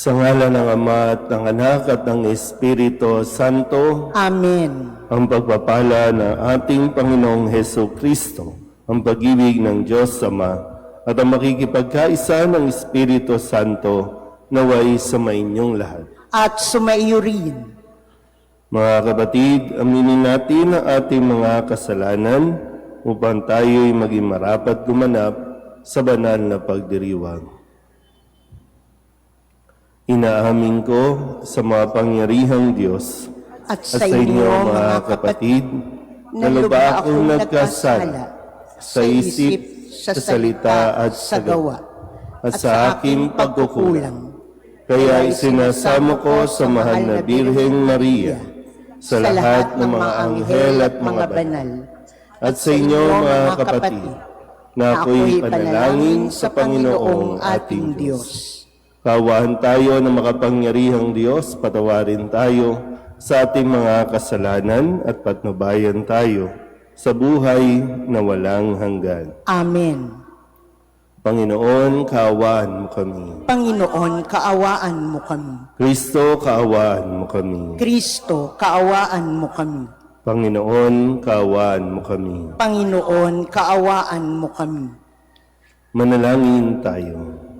Sa ngalan ng Ama at ng Anak at ng Espiritu Santo. Amen. Ang pagpapala ng ating Panginoong Heso Kristo, ang pag-ibig ng Diyos Ama, at ang makikipagkaisa ng Espiritu Santo naway sa mainyong lahat. At sumaiyo rin. Mga kapatid, aminin natin ang ating mga kasalanan upang tayo'y maging marapat gumanap sa banal na pagdiriwang. Inaamin ko sa mapangyarihang Diyos At sa inyo, mga kapatid, na lubha akong nagkasala sa isip, sa salita at sa gawa, at sa aking pagkukulang. Kaya isinasamo ko sa mahal na Birheng Maria, sa lahat ng mga anghel at mga banal, at sa inyo, mga kapatid, na ako'y panalangin sa Panginoong ating Diyos. Kaawaan tayo ng makapangyarihang Diyos, patawarin tayo sa ating mga kasalanan at patnubayan tayo sa buhay na walang hanggan. Amen. Panginoon, kaawaan mo kami. Panginoon, kaawaan mo kami. Kristo, kaawaan mo kami. Kristo, kaawaan mo kami. Panginoon, kaawaan mo kami. Panginoon, kaawaan mo kami. Manalangin tayo.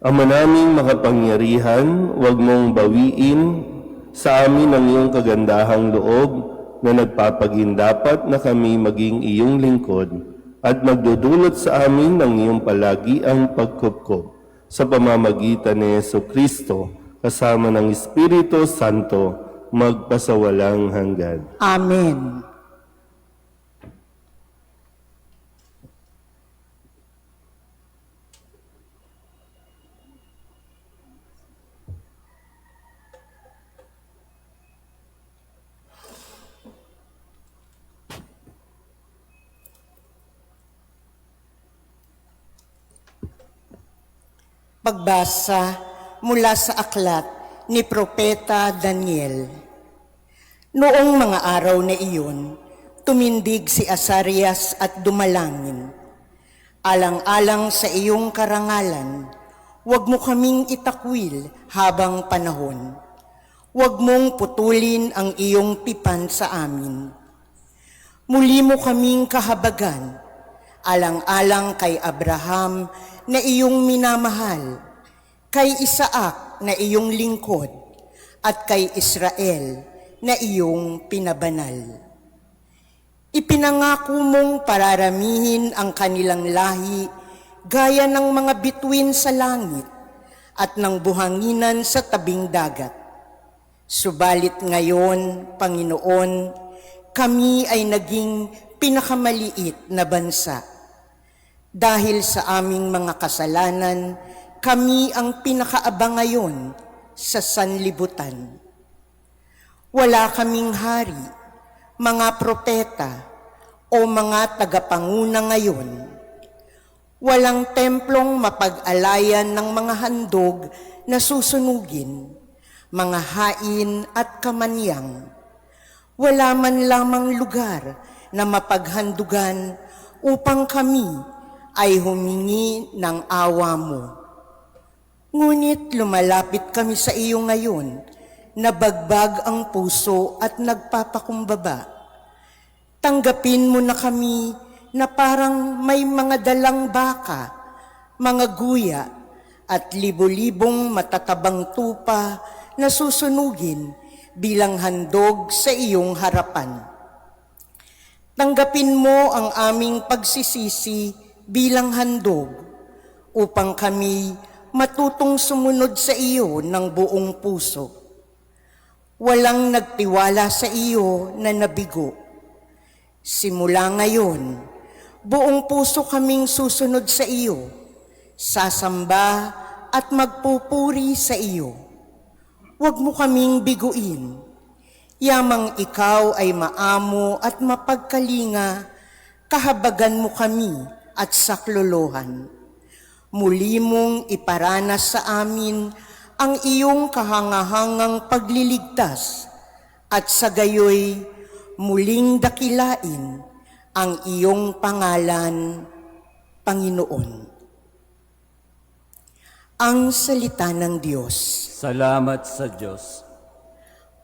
Ama naming makapangyarihan, huwag mong bawiin sa amin ang iyong kagandahang loob na nagpapagindapat na kami maging iyong lingkod at magdudulot sa amin ng iyong palagiang pagkupkop sa pamamagitan ni Jesucristo kasama ng Espiritu Santo magpasawalang hanggan. Amen. Pagbasa mula sa aklat ni Propeta Daniel. Noong mga araw na iyon, tumindig si Azarias at dumalangin. Alang-alang sa iyong karangalan, huwag mo kaming itakwil habang panahon. Huwag mong putulin ang iyong tipan sa amin. Muli mo kaming kahabagan, alang-alang kay Abraham na iyong minamahal, kay Isaac na iyong lingkod, at kay Israel na iyong pinabanal. Ipinangako mong pararamihin ang kanilang lahi gaya ng mga bituin sa langit at ng buhanginan sa tabing dagat. Subalit ngayon, Panginoon, kami ay naging pinakamaliit na bansa. Dahil sa aming mga kasalanan, kami ang pinakaabang ngayon sa sanlibutan. Wala kaming hari, mga propeta, o mga tagapanguna ngayon. Walang templong mapag-alayan ng mga handog na susunugin, mga hain at kamanyang. Wala man lamang lugar na mapaghandugan upang kami ay humingi ng awa mo. Ngunit lumalapit kami sa iyo ngayon, nabagbag ang puso at nagpapakumbaba. Tanggapin mo na kami na parang may mga dalang baka, mga guya, at libo-libong matatabang tupa na susunugin bilang handog sa iyong harapan. Tanggapin mo ang aming pagsisisi bilang handog upang kami matutong sumunod sa iyo ng buong puso. Walang nagtiwala sa iyo na nabigo. Simula ngayon, buong puso kaming susunod sa iyo, sasamba at magpupuri sa iyo. Huwag mo kaming biguin. Yamang ikaw ay maamo at mapagkalinga, kahabagan mo kami at saklolohan. Muli mong iparanas sa amin ang iyong kahangahangang pagliligtas at sa gayoy muling dakilain ang iyong pangalan, Panginoon. Ang salita ng Diyos. Salamat sa Diyos.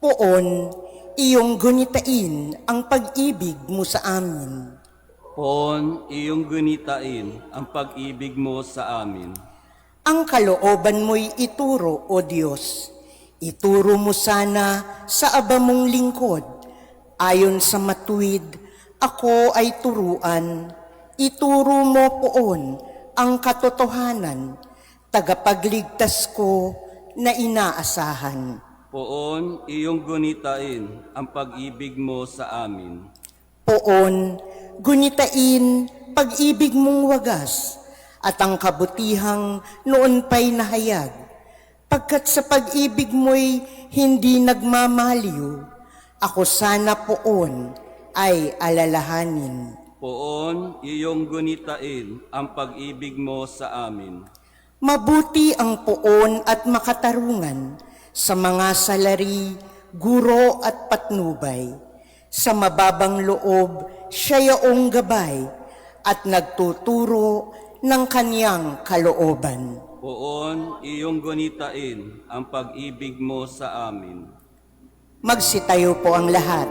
Poon, iyong gunitain ang pag-ibig mo sa amin. Poon, iyong gunitain ang pag-ibig mo sa amin. Ang kalooban mo'y ituro, O Diyos. Ituro mo sana sa aba mong lingkod. Ayon sa matuwid, ako ay turuan. Ituro mo poon ang katotohanan, tagapagligtas ko na inaasahan. Poon, iyong gunitain ang pag-ibig mo sa amin. Poon, gunitain pag-ibig mong wagas at ang kabutihang noon pa'y nahayag. Pagkat sa pag-ibig mo'y hindi nagmamaliw, ako sana poon ay alalahanin. Poon, iyong gunitain ang pag-ibig mo sa amin. Mabuti ang poon at makatarungan sa mga salari, guro at patnubay. Sa mababang loob, siya yaong gabay at nagtuturo ng kaniyang kalooban. Poon, iyong gunitain ang pag-ibig mo sa amin. Magsitayo po ang lahat.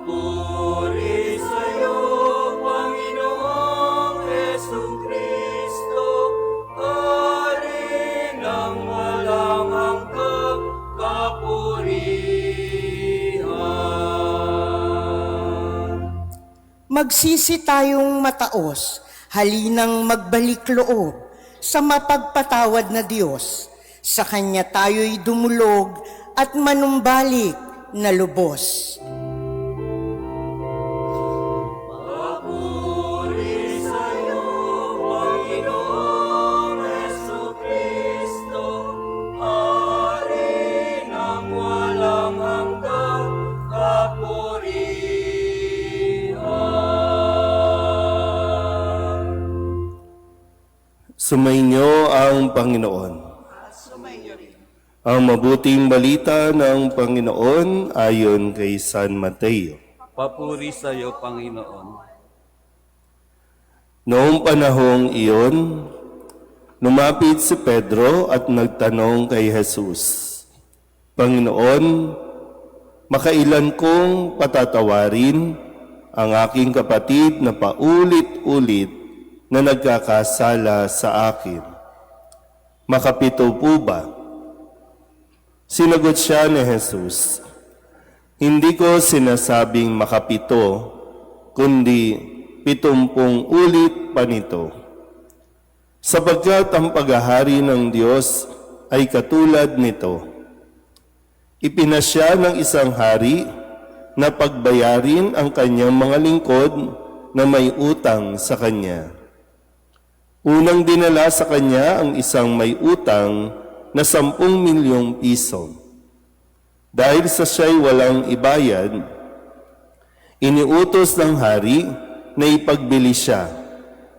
Papuri sa'yo, Panginoong Jesucristo, Hari ng walang hanggang kapurihan. Magsisi tayong mataos, halinang magbalik loob sa mapagpatawad na Diyos. Sa Kanya tayo'y dumulog at manumbalik na lubos. Papuri sa'yo, Panginoong Jesucristo, Hari ng walang hanggang kapurihan. Sumainyo ang Panginoon. Ang mabuting balita ng Panginoon ayon kay San Mateo. Papuri sa iyo, Panginoon. Noong panahong iyon, lumapit si Pedro at nagtanong kay Jesus, Panginoon, makailan kong patatawarin ang aking kapatid na paulit-ulit na nagkakasala sa akin? Makapito po ba? Sinagot siya ni Jesus, hindi ko sinasabing makapito, kundi 70 ulit pa nito. Sapagkat ang paghahari ng Diyos ay katulad nito. Ipinasya ng isang hari na pagbayarin ang kanyang mga lingkod na may utang sa kanya. Unang dinala sa kanya ang isang may utang na 10 milyong piso. Dahil sa siya'y walang ibayad, iniutos ng hari na ipagbili siya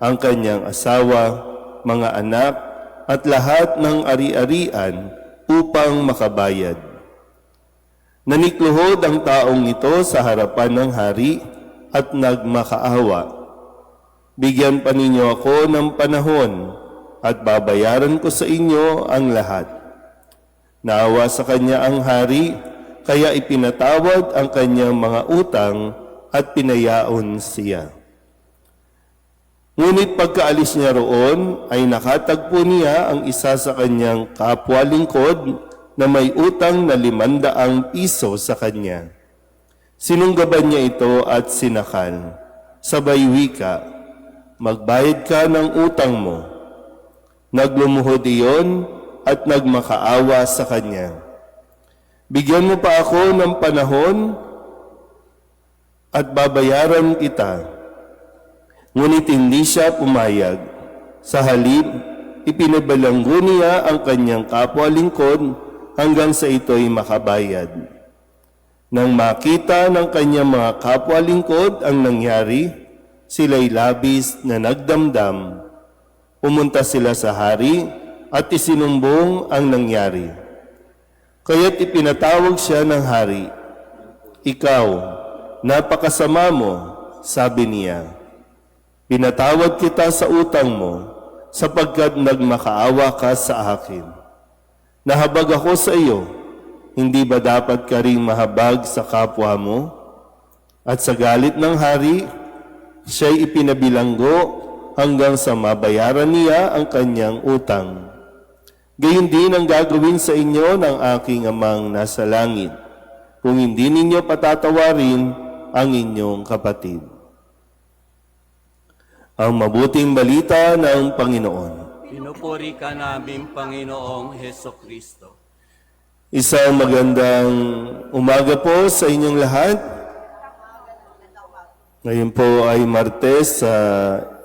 ang kanyang asawa, mga anak, at lahat ng ari-arian upang makabayad. Nanikluhod ang taong ito sa harapan ng hari at nagmakaawa. Bigyan pa ninyo ako ng panahon at babayaran ko sa inyo ang lahat. Naawa sa kanya ang hari, kaya ipinatawad ang kanyang mga utang at pinayaon siya. Ngunit pagkaalis niya roon, ay nakatagpo niya ang isa sa kanyang kapwa lingkod na may utang na 500 piso sa kanya. Sinunggaban niya ito at sinakal. Sabay wika, magbayad ka ng utang mo. Naglumuhod iyon at nagmakaawa sa kanya. Bigyan mo pa ako ng panahon at babayaran kita. Ngunit hindi siya pumayag. Sa halip, ipinabalanggo niya ang kanyang kapwa lingkod hanggang sa ito'y makabayad. Nang makita ng kanyang mga kapwa lingkod ang nangyari, sila'y labis na nagdamdam. Pumunta sila sa hari at isinumbong ang nangyari. Kaya't ipinatawag siya ng hari, Ikaw, napakasama mo, sabi niya. Pinatawad kita sa utang mo, sapagkat nagmakaawa ka sa akin. Nahabag ako sa iyo, hindi ba dapat ka ring mahabag sa kapwa mo? At sa galit ng hari, siya'y ipinabilanggo hanggang sa mabayaran niya ang kanyang utang. Gayon din ang gagawin sa inyo ng aking amang nasa langit, kung hindi ninyo patatawarin ang inyong kapatid. Ang mabuting balita ng Panginoon. Pinupuri ka namin, Panginoong Heso Kristo. Isang magandang umaga po sa inyong lahat. Ngayon po ay Martes sa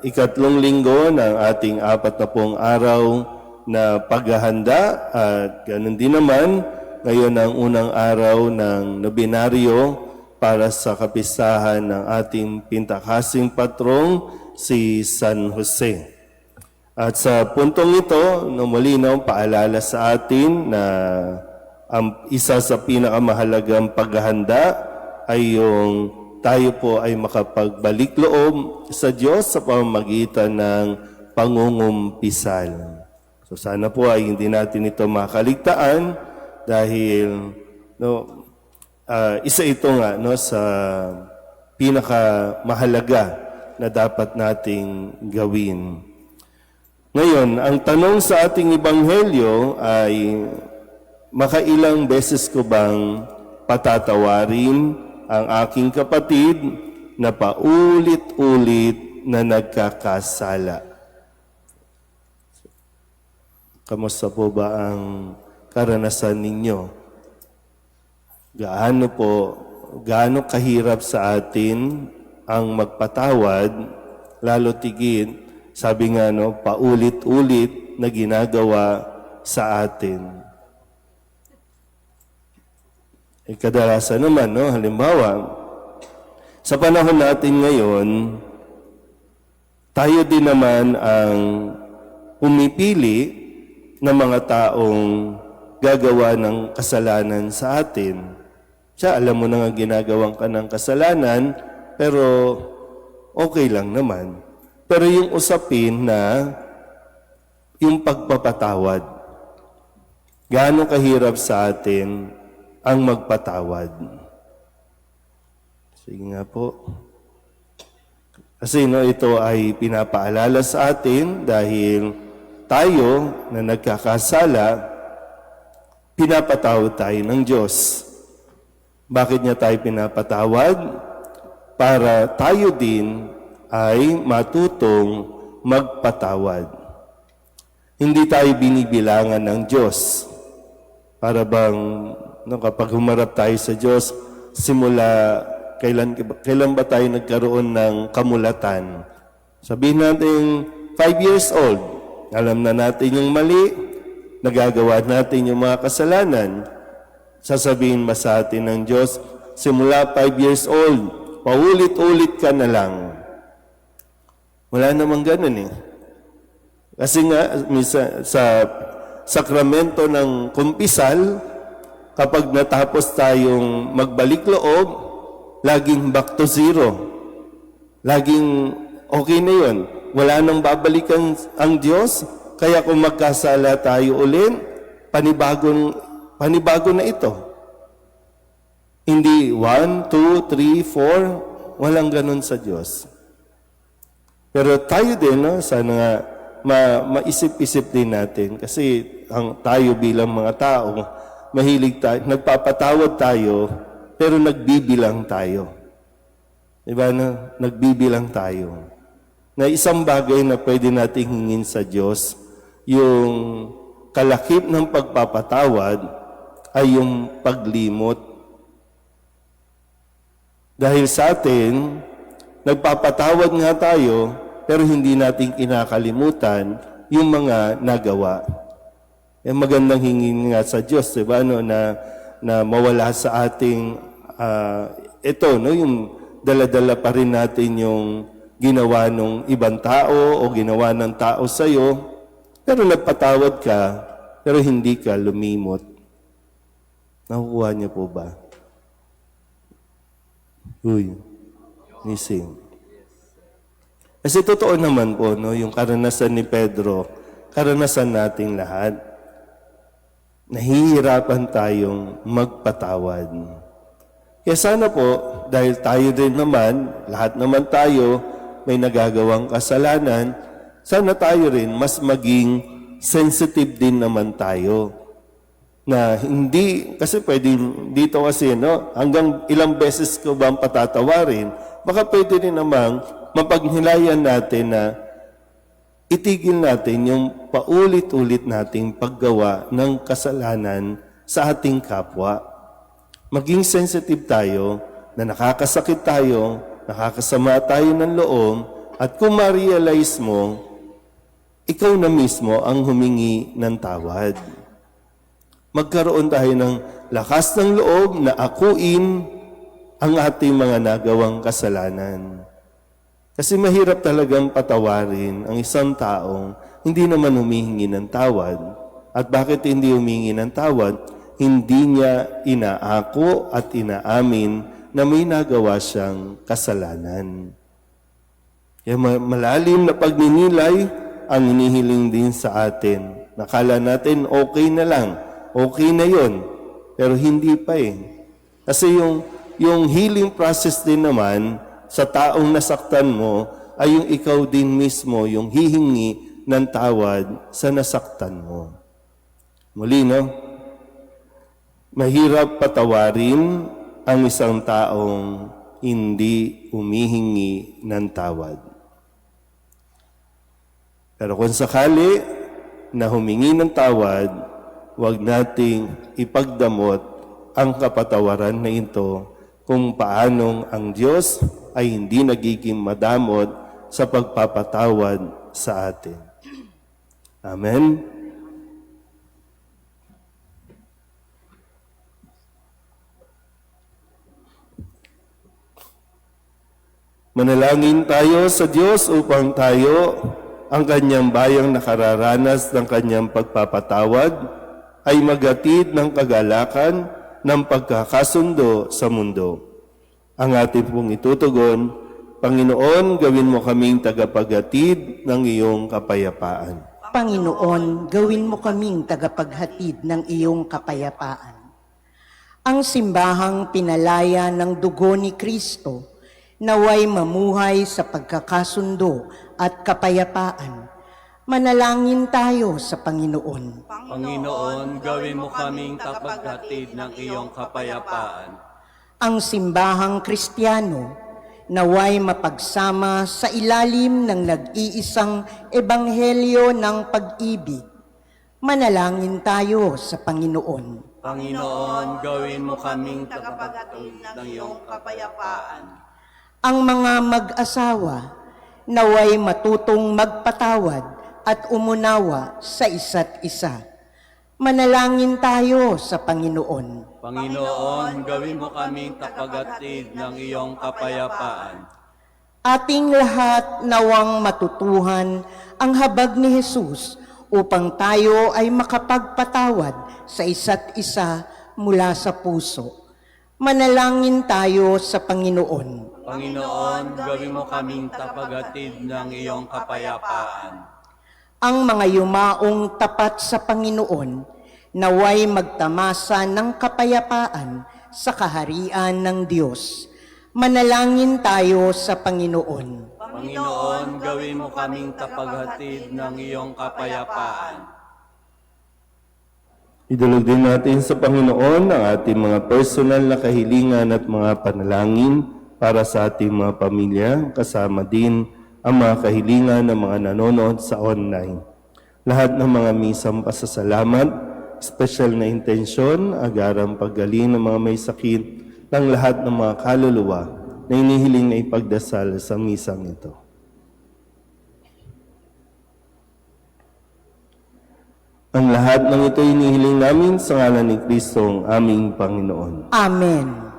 ikatlong linggo ng ating 40 araw na paghahanda at ganun din naman ngayon ang unang araw ng nobinaryo para sa kapistahan ng ating pintakasing patrong si San Jose. At sa puntong ito, malinaw paalala sa atin na ang isa sa pinakamahalagang paghahanda ay yung tayo po ay makapagbalik loob sa Diyos sa pamamagitan ng pangungumpisal. So sana po ay hindi natin ito makaligtaan dahil isa ito nga sa pinakamahalaga na dapat nating gawin. Ngayon, ang tanong sa ating ebanghelyo ay makailang beses ko bang patatawarin ang aking kapatid na paulit-ulit na nagkakasala? Kamusta po ba ang karanasan ninyo? Gaano kahirap sa atin ang magpatawad, lalo tigit, sabi nga paulit-ulit na ginagawa sa atin. Kadalasan naman, halimbawa, sa panahon natin ngayon, tayo din naman ang pumipili ng mga taong gagawa ng kasalanan sa atin. Alam mo na nga ginagawan ka ng kasalanan, pero okay lang naman. Pero yung usapin na yung pagpapatawad, gaano kahirap sa atin ang magpatawad? Sige nga po. Kasi ito ay pinapaalala sa atin dahil tayo na nagkakasala, pinapatawad tayo ng Diyos. Bakit niya tayo pinapatawad? Para tayo din ay matutong magpatawad. Hindi tayo binibilangan ng Diyos. Para bang kapag humarap tayo sa Diyos, simula kailan ba tayo nagkaroon ng kamulatan? Sabihin natin 5 years old, alam na natin yung mali, nagagawa natin yung mga kasalanan. Sasabihin ba sa atin ng Diyos, simula 5 years old, paulit-ulit ka na lang. Wala namang ganun Kasi nga, sa sakramento ng kumpisal, kapag natapos tayong magbalik loob, laging back to zero. Laging okay na yun. Wala nang babalikan ang Diyos, kaya kung magkasala tayo ulit, panibago na ito. Hindi 1, 2, 3, 4, walang ganun sa Diyos. Pero tayo din, sana nga maisip-isip din natin kasi tayo bilang mga tao, mahilig tayo, nagpapatawad tayo, pero nagbibilang tayo. Diba na? Nagbibilang tayo. Na isang bagay na pwede nating hingin sa Diyos, yung kalakip ng pagpapatawad ay yung paglimot. Dahil sa atin, nagpapatawad nga tayo, pero hindi natin kinakalimutan yung mga nagawa. Magandang hingin nga sa Diyos, diba, na mawala sa ating, yung dala-dala pa rin natin yung ginawa ng ibang tao o ginawa ng tao sa'yo, pero nagpatawad ka, pero hindi ka lumimot. Nakukuha niyo po ba? Uy, missing. Kasi totoo naman po, no, yung karanasan ni Pedro, karanasan nating lahat. Nahihirapan tayong magpatawad. Kaya sana po, dahil tayo din naman, lahat naman tayo may nagagawang kasalanan, sana tayo rin mas maging sensitive din naman tayo. Na hindi, kasi pwedeng dito kasi, no, hanggang ilang beses ko ba ang patatawarin, baka pwede rin namang mapaghilayan natin na itigil natin yung paulit-ulit nating paggawa ng kasalanan sa ating kapwa. Maging sensitive tayo na nakakasakit tayo, nakakasama tayo ng loob, at kung ma-realize mo, ikaw na mismo ang humingi ng tawad. Magkaroon tayo ng lakas ng loob na akuin ang ating mga nagawang kasalanan. Kasi mahirap talagang patawarin ang isang taong hindi naman humihingi ng tawad. At bakit hindi humingi ng tawad? Hindi niya inaako at inaamin na may nagawa siyang kasalanan. Kaya malalim na pagninilay ang hinihiling din sa atin. Nakala natin okay na lang, okay na yon, pero hindi pa eh. Kasi yung healing process din naman sa taong nasaktan mo ay yung ikaw din mismo yung hihingi ng tawad sa nasaktan mo. Muli, no? Mahirap patawarin ang isang taong hindi humihingi ng tawad. Pero kung sakali na humingi ng tawad, huwag nating ipagdamot ang kapatawaran na ito kung paanong ang Diyos ay hindi nagiging madamot sa pagpapatawad sa atin. Amen? Manalangin tayo sa Diyos upang tayo, ang kanyang bayang nakararanas ng kanyang pagpapatawad, ay maghatid ng kagalakan ng pagkakasundo sa mundo. Ang ating pong itutugon, Panginoon, gawin mo kaming tagapaghatid ng iyong kapayapaan. Panginoon, gawin mo kaming tagapaghatid ng iyong kapayapaan. Ang simbahang pinalaya ng dugo ni Kristo, naway mamuhay sa pagkakasundo at kapayapaan. Manalangin tayo sa Panginoon. Panginoon, gawin mo kaming tagapaghatid ng iyong kapayapaan. Ang simbahang Kristiyano, naway mapagsama sa ilalim ng nag-iisang ebanghelyo ng pag-ibig. Manalangin tayo sa Panginoon. Panginoon, gawin mo kaming tagapaghatid ng iyong kapayapaan. Ang mga mag-asawa, naway matutong magpatawad at umunawa sa isa't isa. Manalangin tayo sa Panginoon. Panginoon, gawin mo kaming tagapaghatid ng iyong kapayapaan. Ating lahat nawang matutuhan ang habag ni Jesus upang tayo ay makapagpatawad sa isa't isa mula sa puso. Manalangin tayo sa Panginoon. Panginoon, gawin mo kaming tagapaghatid ng iyong kapayapaan. Ang mga yumaong tapat sa Panginoon, naway magtamasa ng kapayapaan sa kaharian ng Diyos. Manalangin tayo sa Panginoon. Panginoon, gawin mo kaming tagapaghatid ng iyong kapayapaan. Idulog din natin sa Panginoon ang ating mga personal na kahilingan at mga panalangin para sa ating mga pamilya, kasama din ang mga kahilingan ng mga nanonood sa online. Lahat ng mga misang pasasalamat, special na intensyon, agarang paggaling ng mga may sakit, ng lahat ng mga kaluluwa na inihiling na ipagdasal sa misang ito. Ang lahat ng ito inihiling namin sa ngalan ni Kristong aming Panginoon. Amen.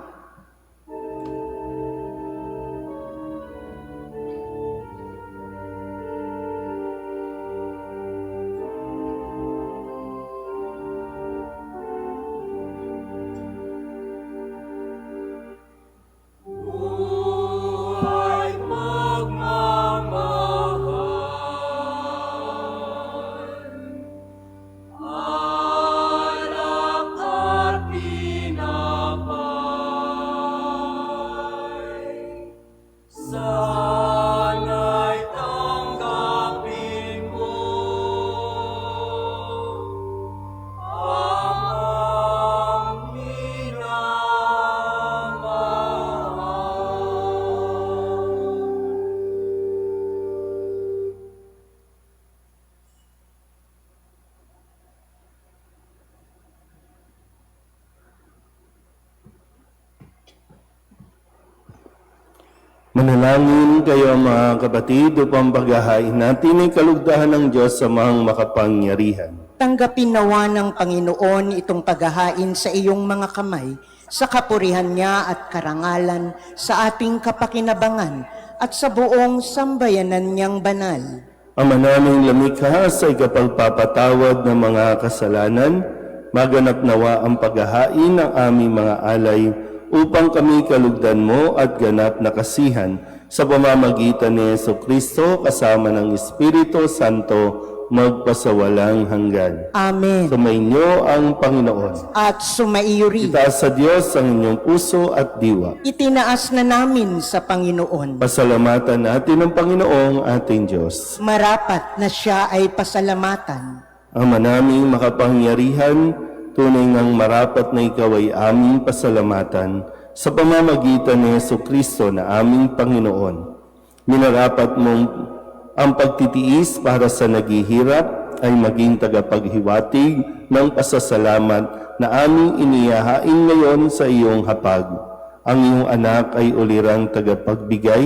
Manalangin kayo mga kapatid upang paghahain natin ay kalugdahan ng Diyos sa mahang makapangyarihan. Tanggapin nawa ng Panginoon itong paghahain sa iyong mga kamay, sa kapurihan niya at karangalan, sa ating kapakinabangan, at sa buong sambayanan niyang banal. Ama naming lumikha sa ikapagpapatawad ng mga kasalanan, maganap nawa ang paghahain ng aming mga alay upang kami kalugdan mo at ganap na kasihan sa pamamagitan ni Jesucristo kasama ng Espiritu Santo magpasawalang hanggan. Amen. Sumainyo ang Panginoon. At sumaiyo rin. Itaas sa Diyos ang inyong puso at diwa. Itinaas na namin sa Panginoon. Pasalamatan natin ang Panginoong ating Diyos. Marapat na siya ay pasalamatan. Ama naming makapangyarihan, tunay ngang marapat na ikaw ay aming pasalamatan sa pamamagitan ni Jesucristo na aming Panginoon. Minarapat mong ang pagtitiis para sa naghihirap ay maging tagapaghiwatig ng pasasalamat na aming inihahain ngayon sa iyong hapag. Ang iyong anak ay ulirang tagapagbigay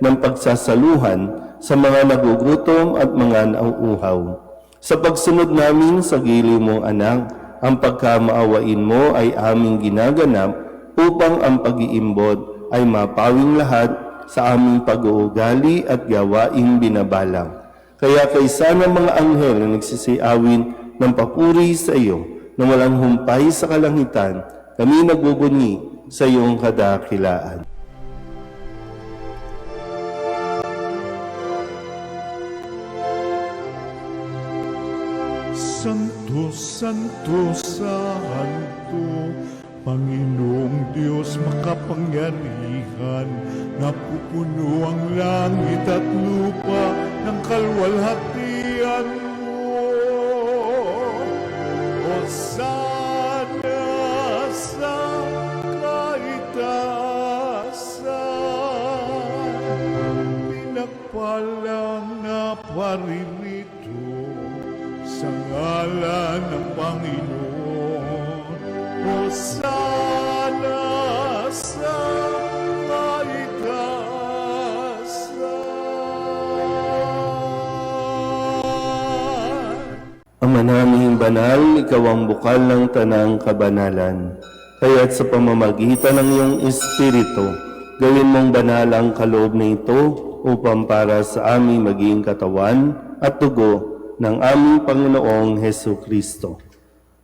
ng pagsasaluhan sa mga nagugutom at mga nauuhaw. Sa pagsunod namin sa giliw mong anak, ang pagkamaawain mo ay aming ginaganap upang ang pag-iimbot ay mapawing lahat sa aming pag-uugali at gawaing binabalang. Kaya kaysa ng mga anghel na nagsisiawin ng papuri sa iyo na walang humpay sa kalangitan, kami nagbubunyi sa iyong kadakilaan. Santo, Santo, Santo, Panginoong Diyos makapangyarihan, napupuno ang langit at lupa ng kalwalhatian mo. Hosana sa kaitaasan, pinagpalang na paririto sa ngalan ng Panginoon. Hosana sa kaitaasan. Ama naming banal, ikaw ang bukal ng tanang kabanalan. Kaya't sa pamamagitan ng iyong Espiritu, gawin mong banal ang kaloob na ito upang para sa aming maging katawan at dugo ng aming Panginoong Hesukristo.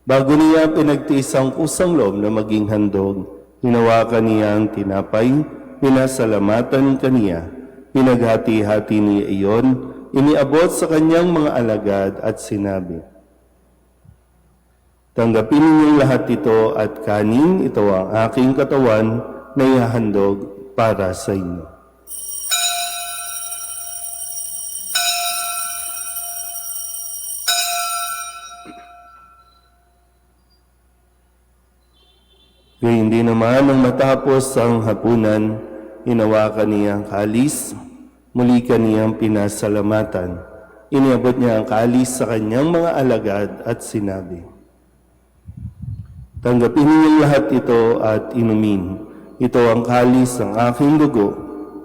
Bago niya pinagtiis ang kusang loob na maging handog, hinawakan niya ang tinapay, pinasalamatan kaniya, pinaghati-hati niya iyon, iniabot sa kanyang mga alagad at sinabi, "Tanggapin ninyong lahat ito at kanin, ito ang aking katawan na ihahandog para sa inyo." Gayun din naman nang matapos ang hapunan, hinawakan niya ang kalis, muli kaniyang pinasalamatan. Iniabot niya ang kalis sa kanyang mga alagad at sinabi, "Tanggapin ninyong lahat ito at inumin. Ito ang kalis ng aking dugo,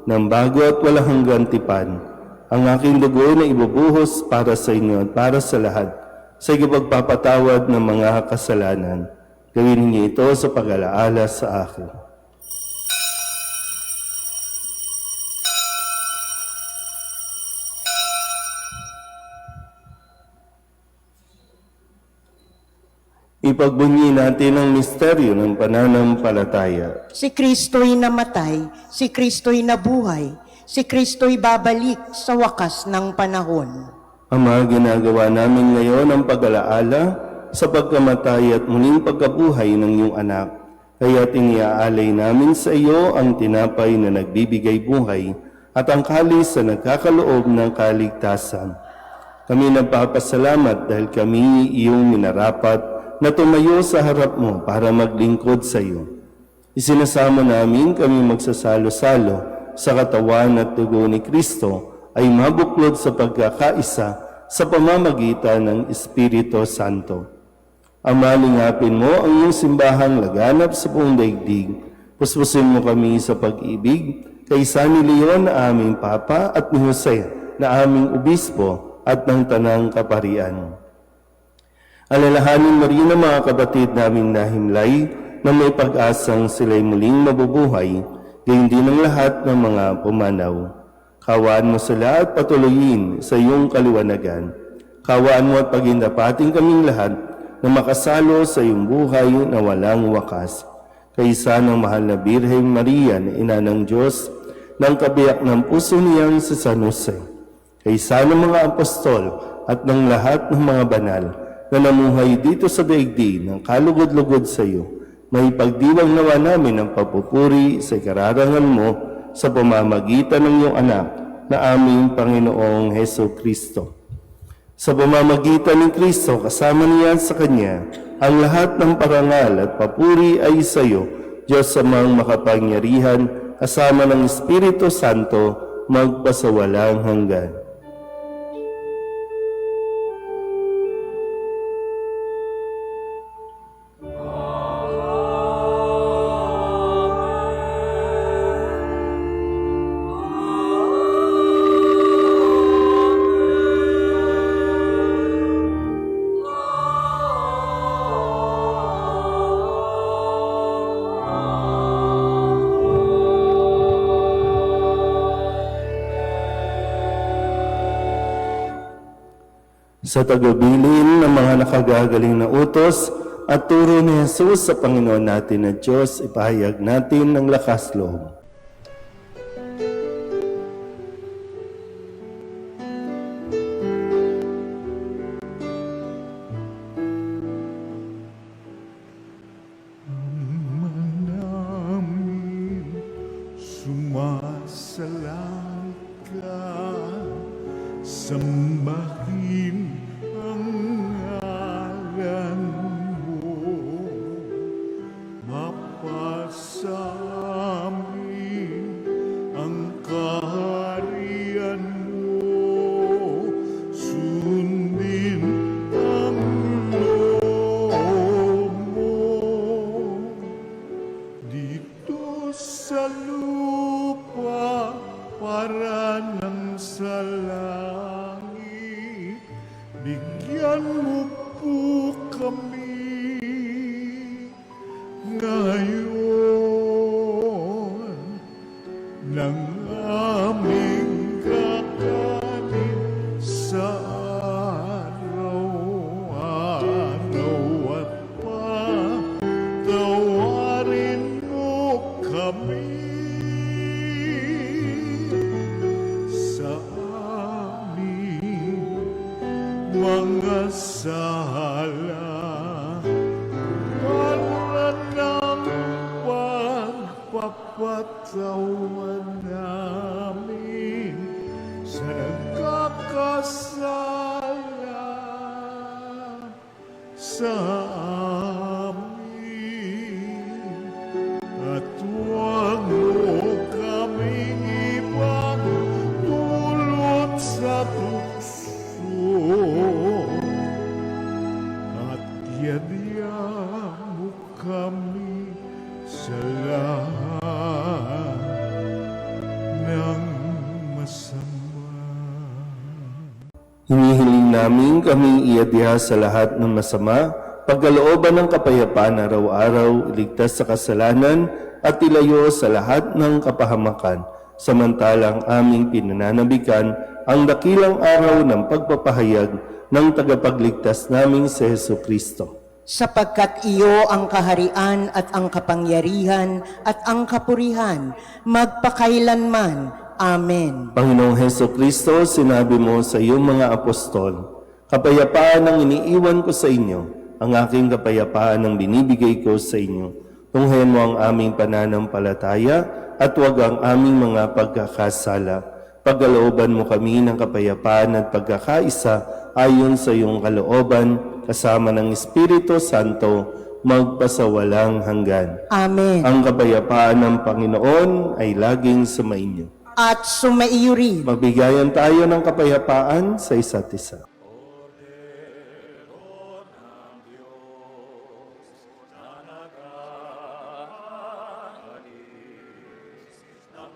ng bago at walang hanggang tipan. Ang aking dugo na ibubuhos para sa inyo at para sa lahat, sa ikapagpapatawad ng mga kasalanan. Gawin niyo ito sa pag-alaala sa akin." Ipagbunyi natin ang misteryo ng pananampalataya. Si Kristo'y namatay, si Kristo'y nabuhay, si Kristo'y babalik sa wakas ng panahon. Ama, ginagawa namin ngayon ang pag-alaala sa pagkamatay at muling pagkabuhay ng iyong anak. Kaya't iniaalay namin sa iyo ang tinapay na nagbibigay buhay at ang kalis na nagkakaloob ng kaligtasan. Kami nagpapasalamat dahil kami iyong minarapat na tumayo sa harap mo para maglingkod sa iyo. Isinasama namin kami magsasalo-salo sa katawan at dugo ni Kristo ay mabuklod sa pagkakaisa sa pamamagitan ng Espiritu Santo. Ama, lingapin mo ang iyong simbahang laganap sa buong daigdig. Puspusin mo kami sa pag-ibig kay San Leon na aming Papa at ni Jose na aming Obispo at ng Tanang Kaparian. Alalahanin mo rin ang mga kapatid naming nahimlay na may pag-asang sila'y muling mabubuhay, gayon din ang lahat ng mga pumanaw. Kawaan mo sila at patuloyin sa iyong kaliwanagan. Kawaan mo at pagindapating kaming lahat na makasalo sa iyong buhay na walang wakas. Kaysa ng mahal na Birheng Maria na Ina ng Diyos, ng kabiyak ng puso niyang si San Jose, kaysa ng mga apostol at ng lahat ng mga banal na namuhay dito sa daigdig ng kalugod-lugod sa iyo, may pagdiwang nawa namin ang papupuri sa ikararangan mo sa pamamagitan ng iyong anak na aming Panginoong Heso Kristo. Sa pamamagitan ni Kristo, kasama niya sa Kanya, ang lahat ng parangal at papuri ay sa iyo, Diyos amang makapangyarihan, kasama ng Espiritu Santo, magpasawalang hanggan. Sa tagubilin ng mga nakagagaling na utos at turo ni Jesus sa Panginoon natin na Diyos, ipahayag natin ng lakas loob. namin sumasalang ka, sambahin ang ngalan mo, mapasamin ang kaharian mo, sundin ang loob mo dito sa lupa para ng sa langit. Bigyan mo po kami ngayon ng aming kakanin sa araw-araw at patawarin mo kami sa aming mga sala para ng pagpapatawan namin sa nagkakasala sa amin, at huwag mo kaming ipagdulot sa tukso, at yadya mo kami sa lahat ng masama. Hinihiling namin kaming iadya sa lahat ng masama, pagkalooban ng kapayapaan araw-araw, iligtas sa kasalanan, at ilayo sa lahat ng kapahamakan, samantalang aming pinananabikan ang dakilang araw ng pagpapahayag ng tagapagligtas naming si Heso Kristo. Sapagkat iyo ang kaharian at ang kapangyarihan at ang kapurihan, magpakailanman. Amen. Panginoong Heso Kristo, sinabi mo sa iyong mga apostol, kapayapaan ang iniiwan ko sa inyo, ang aking kapayapaan ang binibigay ko sa inyo. Tunghayan mo ang aming pananampalataya at huwag ang aming mga pagkakasala. Pagkalooban mo kami ng kapayapaan at pagkakaisa ayon sa iyong kalooban, kasama ng Espiritu Santo, magpasawalang hanggan. Amen. Ang kapayapaan ng Panginoon ay laging sumainyo. At sumaiyo rin. Magbigayan tayo ng kapayapaan sa isa't isa. Ang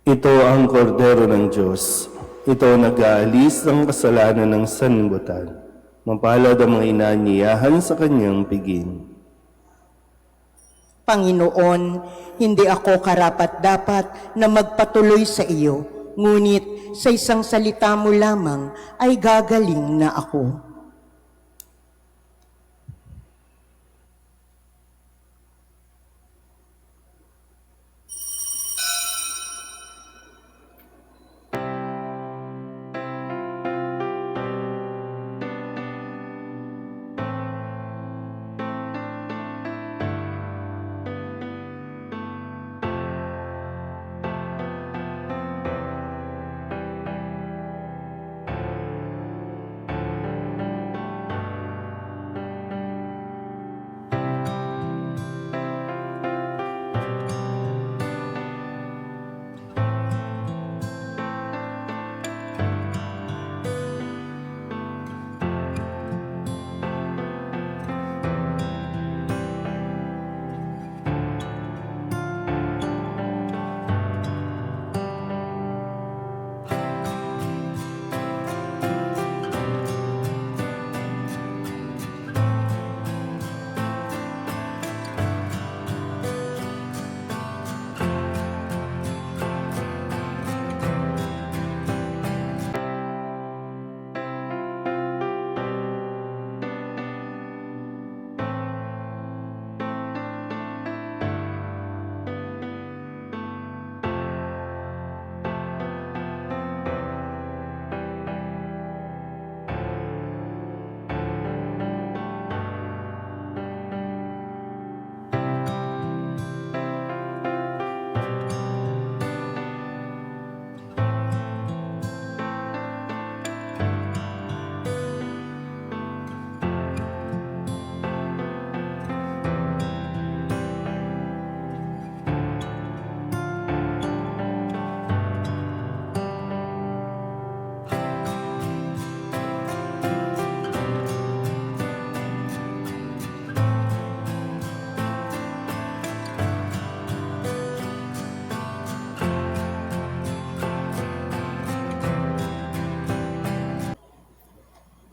Ito ang kordero ng Diyos. Ito nag-aalis ng kasalanan ng sanlibutan. Mapalad ang mga inaanyayahan sa kanyang piging. Panginoon, hindi ako karapat-dapat na magpatuloy sa iyo, ngunit sa isang salita mo lamang ay gagaling na ako.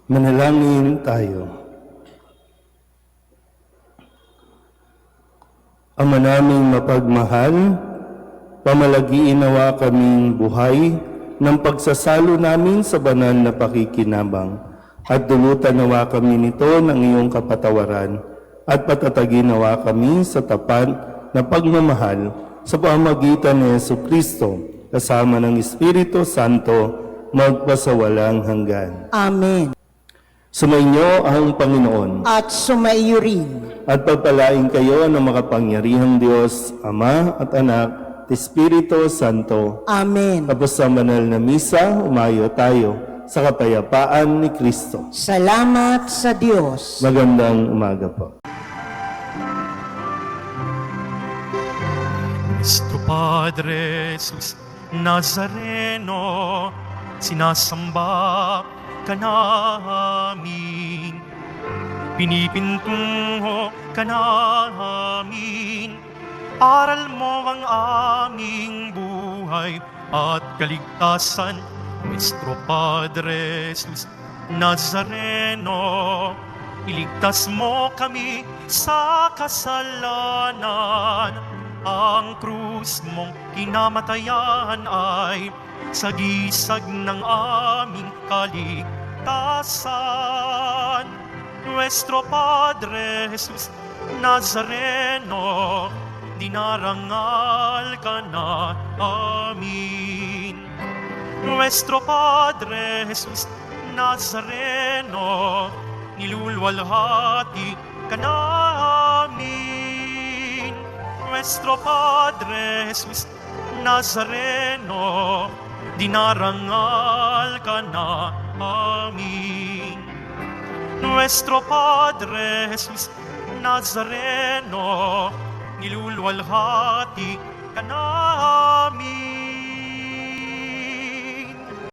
Manalangin tayo. Ama naming mapagmahal, pamalagiin nawa kaming buhay ng pagsasalo namin sa banal na pakikinabang at dulutan nawa kami nito ng iyong kapatawaran at patatagin nawa kami sa tapat na pagmamahal sa pamamagitan ni Jesucristo kasama ng Espiritu Santo magpasawalang hanggan. Amen. Sumainyo ang Panginoon At sumaiyo rin. at pagpalain kayo ng makapangyarihang Diyos, Ama at Anak, at Espiritu Santo. Amen. Tapos sa banal na misa, umayo tayo sa kapayapaan ni Kristo. Salamat sa Diyos. Magandang umaga po. Nuestro Padre Jesus Nazareno, sinasamba ka namin, pinipintungo ka namin, aral mo ang aming buhay at kaligtasan. Nuestro Padre Jesus Nazareno, iligtas mo kami sa kasalanan. Ang krus mong kinamatayan ay sagisag ng aming kaligtasan. Nuestro Padre Jesus Nazareno, dinarangal ka na amin. Nuestro Padre Jesus Nazareno, nilulwalhati ka namin. Nuestro Padre Jesus Nazareno, dinarangal ka na amin. Nuestro Padre Jesus Nazareno, nilulwalhati ka namin.